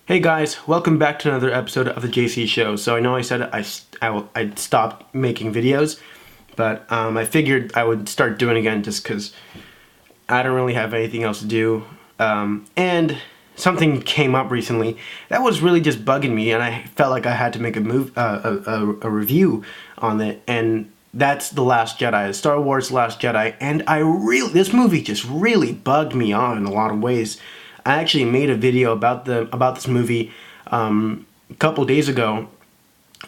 Hey guys, welcome back to another episode of the JC Show. So I know I said I'd stop making videos, but I figured I would start doing it again just because I don't really have anything else to do. And something came up recently that was really just bugging me, and I felt like I had to make a review on it, and that's The Last Jedi, Star Wars The Last Jedi, and this movie just really bugged me on in a lot of ways. I actually made a video about this movie a couple days ago,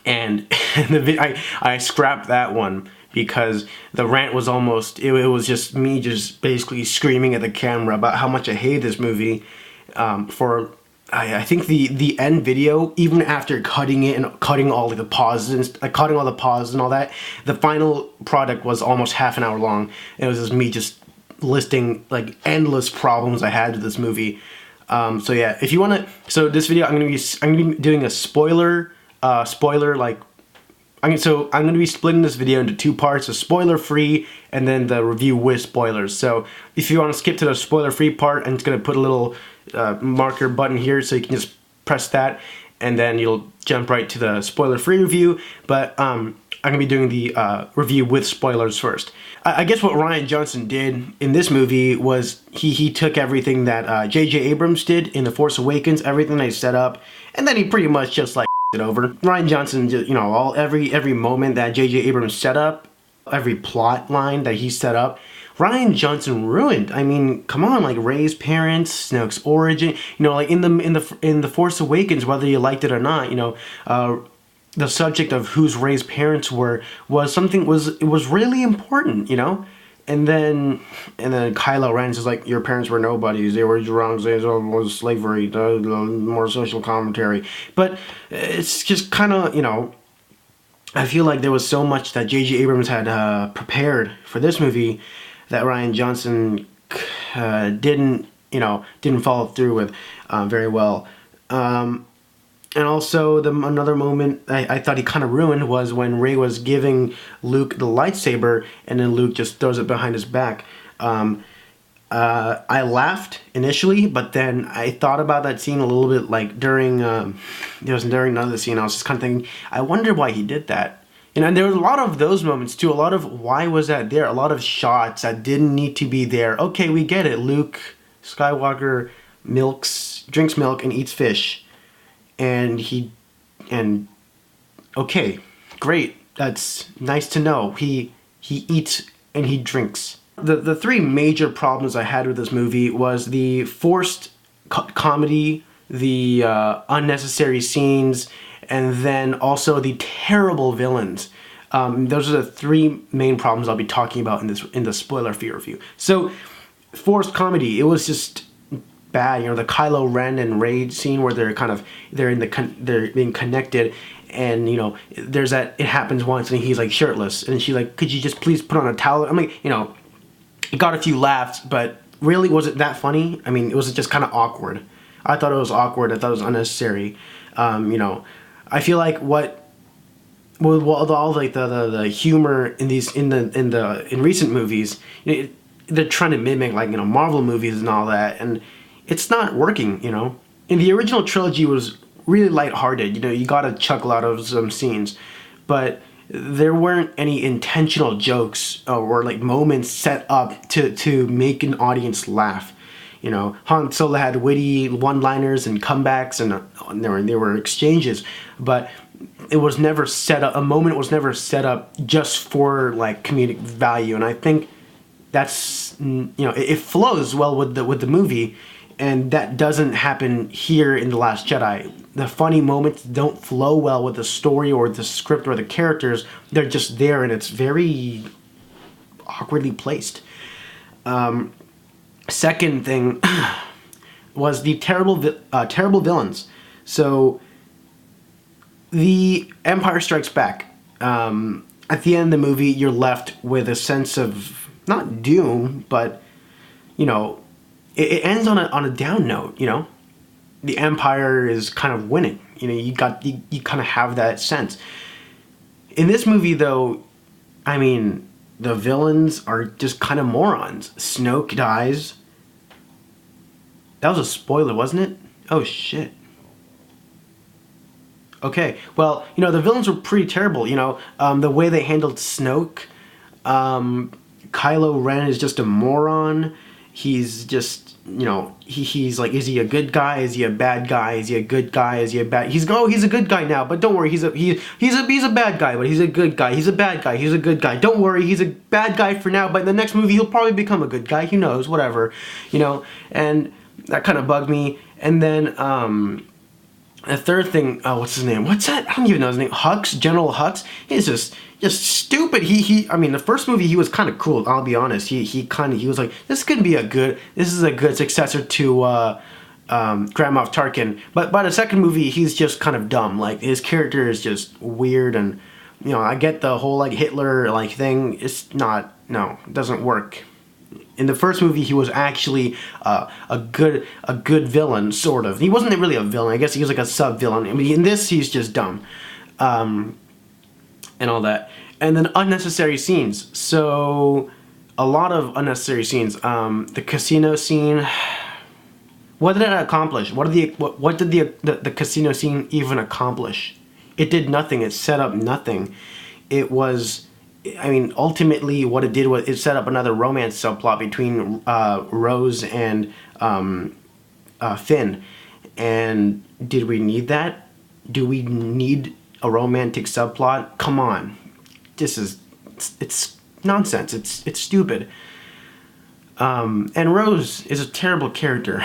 and I scrapped that one because the rant was it was just me just basically screaming at the camera about how much I hate this movie. I think the end video, even after cutting it and cutting all the pauses, cutting all the pauses and all that, the final product was almost half an hour long. It was just me just listing like endless problems I had with this movie. So yeah, if you want to, so this video I'm gonna be doing a spoiler like. So I'm going to be splitting this video into two parts, a spoiler-free and then the review with spoilers. So if you want to skip to the spoiler-free part, I'm just going to put a little marker button here so you can just press that, and then you'll jump right to the spoiler-free review. But I'm going to be doing the review with spoilers first. I guess what Rian Johnson did in this movie was he took everything that J.J. Abrams did in The Force Awakens, everything they set up, and then he pretty much just like it over. Rian Johnson, every moment that J.J. Abrams set up, every plot line that he set up, Rian Johnson ruined. I mean, come on, like Rey's parents, Snoke's origin, like in the Force Awakens, whether you liked it or not, the subject of whose Rey's parents were was really important, And then Kylo Ren's is like, your parents were nobodies. They were wrongs. It was slavery. The more social commentary. But it's just kind of, I feel like there was so much that J.J. Abrams had prepared for this movie that Rian Johnson didn't follow through with very well. And also, another moment I thought he kind of ruined was when Rey was giving Luke the lightsaber, and then Luke just throws it behind his back. I laughed initially, but then I thought about that scene a little bit, like during another scene. I was just kind of thinking, I wonder why he did that. And there were a lot of those moments too. A lot of why was that there? A lot of shots that didn't need to be there. Okay, we get it. Luke Skywalker drinks milk and eats fish. And okay, great, that's nice to know. He eats and he drinks. The three major problems I had with this movie was the forced comedy, the unnecessary scenes, and then also the terrible villains. Those are the three main problems I'll be talking about in the spoiler-free review. So, forced comedy, it was just bad. The Kylo Ren and Rey scene where they're being connected, and there's that, it happens once and he's like shirtless, and she's like, could you just please put on a towel? I'm like, it got a few laughs, but really, was it that funny? I mean, it was just kind of awkward. I thought it was awkward. I thought it was unnecessary. I feel like with all like the humor in recent movies, they're trying to mimic like Marvel movies and all that, and it's not working. In the original trilogy, it was really lighthearted. You got to chuckle out of some scenes, but there weren't any intentional jokes or like moments set up to make an audience laugh. Han Solo had witty one-liners and comebacks, and there were exchanges, but it was never set up. A moment was never set up just for like comedic value, and I think that's it flows well with the movie. And that doesn't happen here in The Last Jedi. The funny moments don't flow well with the story or the script or the characters. They're just there, and it's very awkwardly placed. Second thing was the terrible villains. So, the Empire Strikes Back. At the end of the movie, you're left with a sense of, not doom, but, it ends on a down note. The Empire is kind of winning. You kind of have that sense. In this movie, though, I mean, the villains are just kind of morons. Snoke dies. That was a spoiler, wasn't it? Oh shit. Okay, well, the villains were pretty terrible. The way they handled Snoke. Kylo Ren is just a moron. He's just, he's like, is he a good guy? Is he a bad guy? Is he a good guy? Is he a bad? He's a good guy now, but don't worry, he's a bad guy, but he's a good guy. He's a bad guy. He's a good guy. Don't worry, he's a bad guy for now, but in the next movie he'll probably become a good guy. Who knows? Whatever, and that kind of bugged me. And then the third thing, what's his name? What's that? I don't even know his name. Hux, General Hux. He's just stupid. I mean, the first movie he was kind of cool. I'll be honest. He was like, this is a good successor to Grand Moff Tarkin. But by the second movie, he's just kind of dumb. Like, his character is just weird, and I get the whole like Hitler like thing. It's not. No, it doesn't work. In the first movie, he was actually a good villain, sort of. He wasn't really a villain. I guess he was like a sub-villain. I mean, in this, he's just dumb, and all that. And then unnecessary scenes. So, a lot of unnecessary scenes. The casino scene. What did it accomplish? What did the casino scene even accomplish? It did nothing. It set up nothing. It was. I mean, ultimately, what it did was it set up another romance subplot between Rose and Finn. And did we need that? Do we need a romantic subplot? Come on, it's nonsense. It's stupid. And Rose is a terrible character.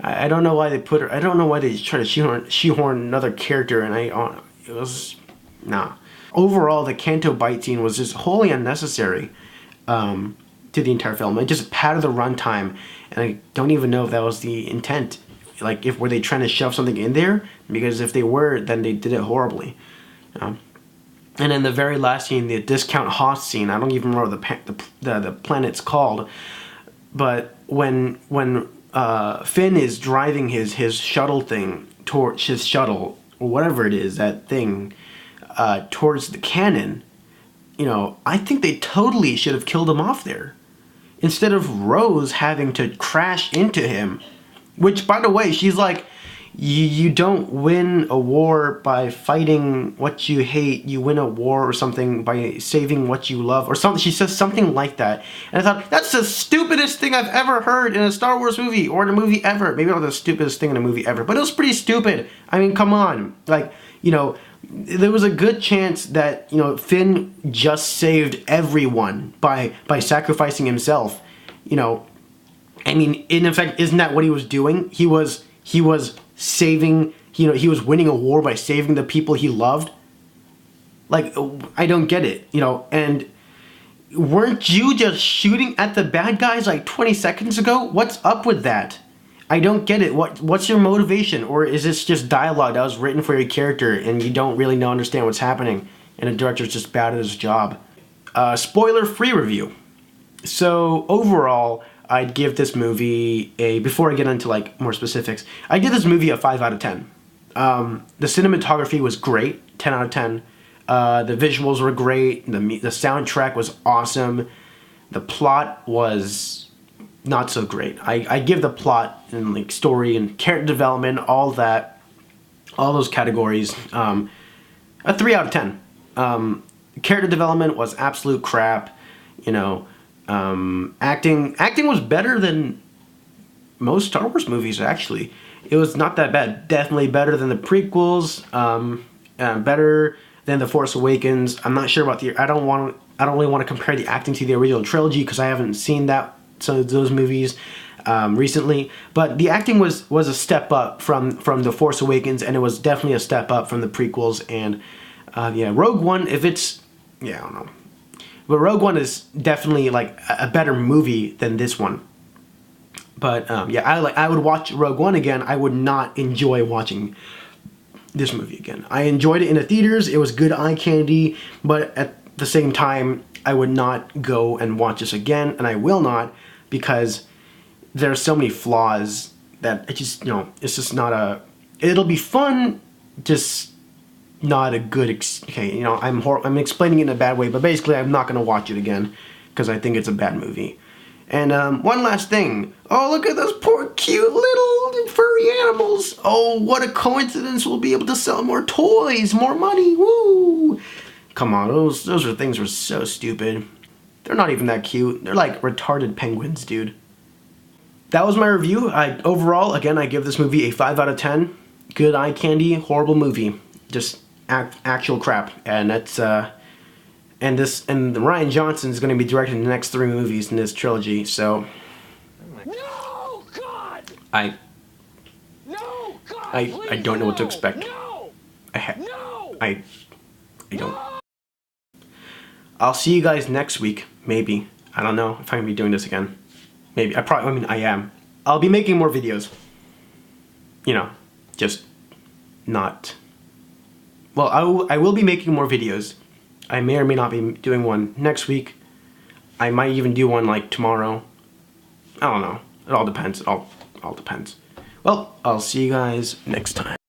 I don't know why they put her. I don't know why they try to shoehorn another character. And it was nah. Overall, the Canto Bite scene was just wholly unnecessary to the entire film. It just padded the runtime, and I don't even know if that was the intent. Like, were they trying to shove something in there? Because if they were, then they did it horribly. And then the very last scene, the Discount Hoth scene, I don't even remember the planet's called, but when Finn is driving his shuttle thing towards his shuttle, or whatever it is, that thing, towards the cannon, I think they totally should have killed him off there. Instead of Rose having to crash into him, which, by the way, she's like, you don't win a war by fighting what you hate, you win a war or something by saving what you love, or something. She says something like that. And I thought, that's the stupidest thing I've ever heard in a Star Wars movie, or in a movie ever. Maybe not the stupidest thing in a movie ever, but it was pretty stupid. I mean, come on. Like, there was a good chance that, Finn just saved everyone by sacrificing himself. I mean, in effect, isn't that what he was doing? He was saving, he was winning a war by saving the people he loved. Like, I don't get it, and weren't you just shooting at the bad guys like 20 seconds ago? What's up with that? I don't get it. What's your motivation? Or is this just dialogue that was written for your character and you don't really understand what's happening and the director's just bad at his job? Spoiler-free review. So overall, I'd give this movie before I get into like more specifics, I'd give this movie a 5 out of 10. The cinematography was great, 10 out of 10. The visuals were great. The soundtrack was awesome. The plot was not so great. I give the plot and like story and character development, all those categories, a 3 out of 10. Character development was absolute crap. Acting was better than most Star Wars movies, actually. It was not that bad. Definitely better than the prequels. Better than The Force Awakens. I'm not sure about I don't really want to compare the acting to the original trilogy because I haven't seen some of those movies recently. But the acting was a step up from The Force Awakens, and it was definitely a step up from the prequels. And Rogue One, I don't know. But Rogue One is definitely like a better movie than this one. But I would watch Rogue One again. I would not enjoy watching this movie again. I enjoyed it in the theaters. It was good eye candy, but at the same time, I would not go and watch this again, and I will not, because there are so many flaws that it just, it's just not it'll be fun, just not a good, I'm explaining it in a bad way, but basically I'm not going to watch it again, because I think it's a bad movie. And one last thing. Oh, look at those poor cute little furry animals. sales. Oh, what a coincidence. We'll be able to sell more toys, more money. Woo! Come on, those things were so stupid. They're not even that cute. They're like retarded penguins, dude. That was my review. Overall, again, I give this movie a 5 out of 10. Good eye candy, horrible movie. Just actual crap. And that's and Ryan Johnson is going to be directing the next 3 movies in this trilogy. So No, God! I don't know what to expect. No! I don't. I'll see you guys next week, maybe. I don't know if I'm gonna be doing this again. Maybe. I am. I'll be making more videos. You know, just not. Well, I will be making more videos. I may or may not be doing one next week. I might even do one like tomorrow. I don't know. It all depends. It all depends. Well, I'll see you guys next time.